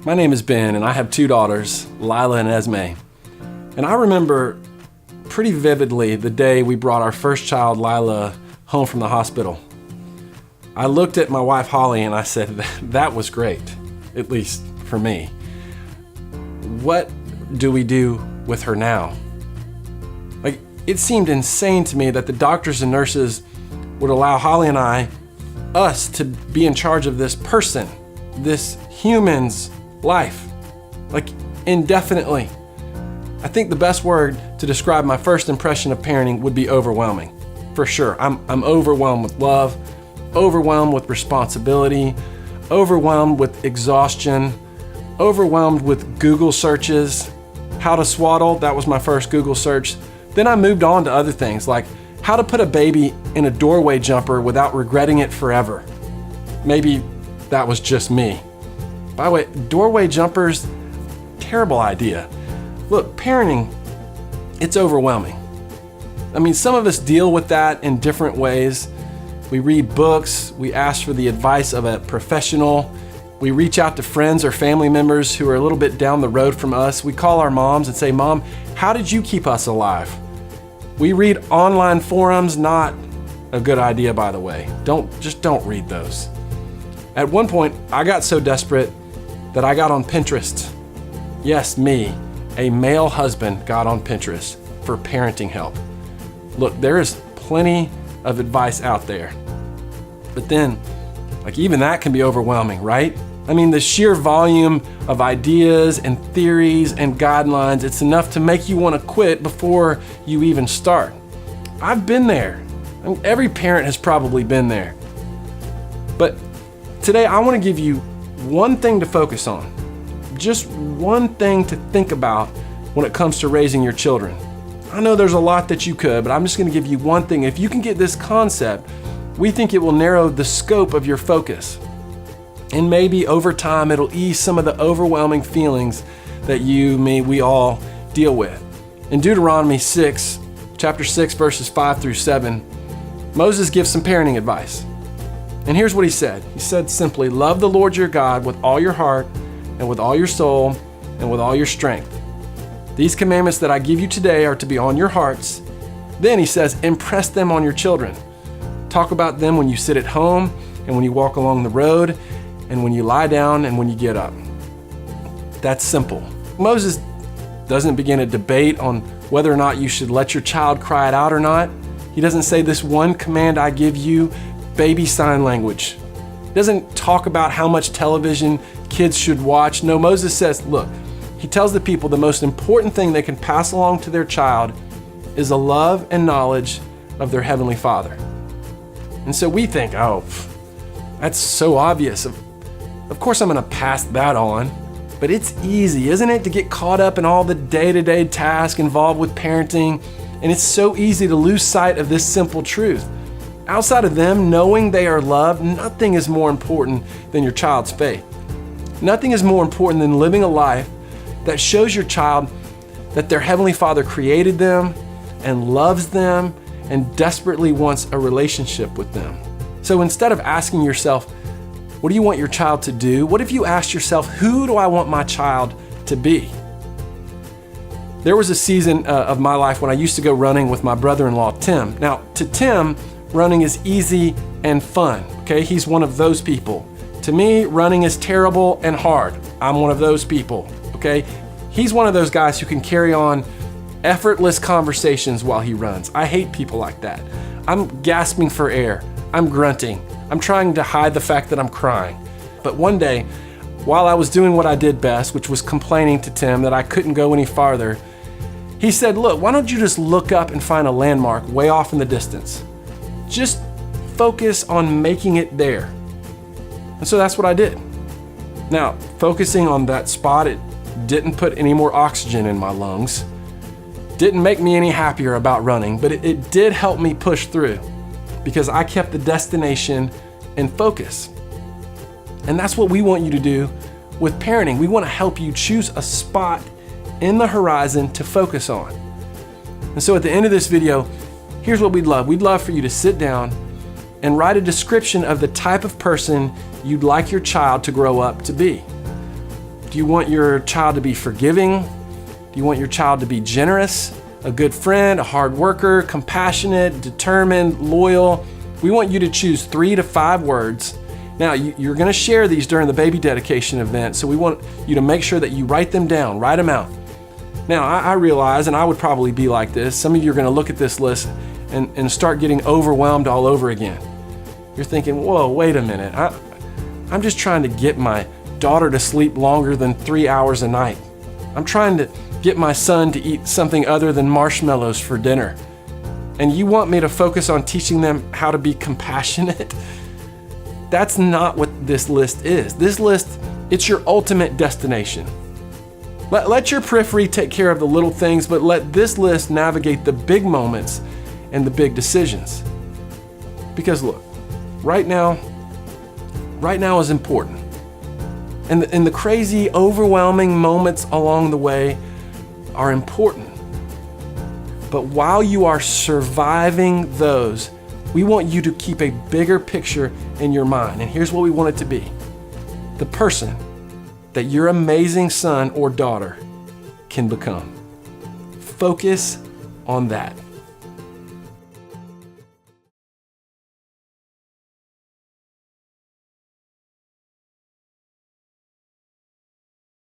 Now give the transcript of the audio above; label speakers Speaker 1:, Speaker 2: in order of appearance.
Speaker 1: My name is Ben, and I have two daughters, Lila and Esme. And I remember pretty vividly the day we brought our first child, Lila, home from the hospital. I looked at my wife, Holly, and I said, that was great, at least for me. What do we do with her now? Like, it seemed insane to me that the doctors and nurses would allow Holly and us to be in charge of this person, this human's life, like indefinitely. I think the best word to describe my first impression of parenting would be overwhelming, for sure. I'm overwhelmed with love, overwhelmed with responsibility, overwhelmed with exhaustion, overwhelmed with Google searches. How to swaddle, that was my first Google search. Then I moved on to other things like how to put a baby in a doorway jumper without regretting it forever. Maybe that was just me. By the way, doorway jumpers, terrible idea. Look, parenting, it's overwhelming. I mean, some of us deal with that in different ways. We read books, we ask for the advice of a professional, we reach out to friends or family members who are a little bit down the road from us. We call our moms and say, Mom, how did you keep us alive? We read online forums, not a good idea, by the way. Don't read those. At one point, I got so desperate that I got on Pinterest. Yes, me, a male husband, got on Pinterest for parenting help. Look, there is plenty of advice out there. But then, like, even that can be overwhelming, right? I mean, the sheer volume of ideas and theories and guidelines, it's enough to make you want to quit before you even start. I've been there. I mean, every parent has probably been there. But today I want to give you one thing to focus on, just one thing to think about when it comes to raising your children. I know there's a lot that you could, but I'm just going to give you one thing. If you can get this concept, we think it will narrow the scope of your focus. And maybe over time, it'll ease some of the overwhelming feelings that we all deal with. In Deuteronomy 6, chapter 6, verses 5 through 7, Moses gives some parenting advice. And here's what he said. He said simply, love the Lord your God with all your heart and with all your soul and with all your strength. These commandments that I give you today are to be on your hearts. Then he says, impress them on your children. Talk about them when you sit at home and when you walk along the road and when you lie down and when you get up. That's simple. Moses doesn't begin a debate on whether or not you should let your child cry it out or not. He doesn't say this one command I give you, baby sign language. He doesn't talk about how much television kids should watch. No, Moses says, look, he tells the people the most important thing they can pass along to their child is a love and knowledge of their Heavenly Father. And so we think, oh, that's so obvious. Of course I'm going to pass that on. But it's easy, isn't it, to get caught up in all the day-to-day tasks involved with parenting. And it's so easy to lose sight of this simple truth. Outside of them knowing they are loved, nothing is more important than your child's faith. Nothing is more important than living a life that shows your child that their Heavenly Father created them and loves them and desperately wants a relationship with them. So instead of asking yourself, what do you want your child to do? What if you asked yourself, who do I want my child to be? There was a season of my life when I used to go running with my brother-in-law, Tim. Now, to Tim, running is easy and fun, okay? He's one of those people. To me, running is terrible and hard. I'm one of those people, okay? He's one of those guys who can carry on effortless conversations while he runs. I hate people like that. I'm gasping for air. I'm grunting. I'm trying to hide the fact that I'm crying. But one day, while I was doing what I did best, which was complaining to Tim that I couldn't go any farther, he said, look, why don't you just look up and find a landmark way off in the distance? Just focus on making it there. And so that's what I did. Now, focusing on that spot, it didn't put any more oxygen in my lungs. Didn't make me any happier about running, but it did help me push through because I kept the destination in focus. And that's what we want you to do with parenting. We want to help you choose a spot in the horizon to focus on. And so at the end of this video, here's what we'd love. We'd love for you to sit down and write a description of the type of person you'd like your child to grow up to be. Do you want your child to be forgiving? Do you want your child to be generous, a good friend, a hard worker, compassionate, determined, loyal? We want you to choose 3 to 5 words. Now, you're going to share these during the baby dedication event, so we want you to make sure that you write them down, write them out. Now, I realize, and I would probably be like this, some of you are going to look at this list and start getting overwhelmed all over again. You're thinking, whoa, wait a minute. I'm just trying to get my daughter to sleep longer than 3 hours a night. I'm trying to get my son to eat something other than marshmallows for dinner. And you want me to focus on teaching them how to be compassionate? That's not what this list is. This list, it's your ultimate destination. Let your periphery take care of the little things, but let this list navigate the big moments and the big decisions. Because look, right now is important. And the crazy, overwhelming moments along the way are important. But while you are surviving those, we want you to keep a bigger picture in your mind. And here's what we want it to be: the person that your amazing son or daughter can become. Focus on that.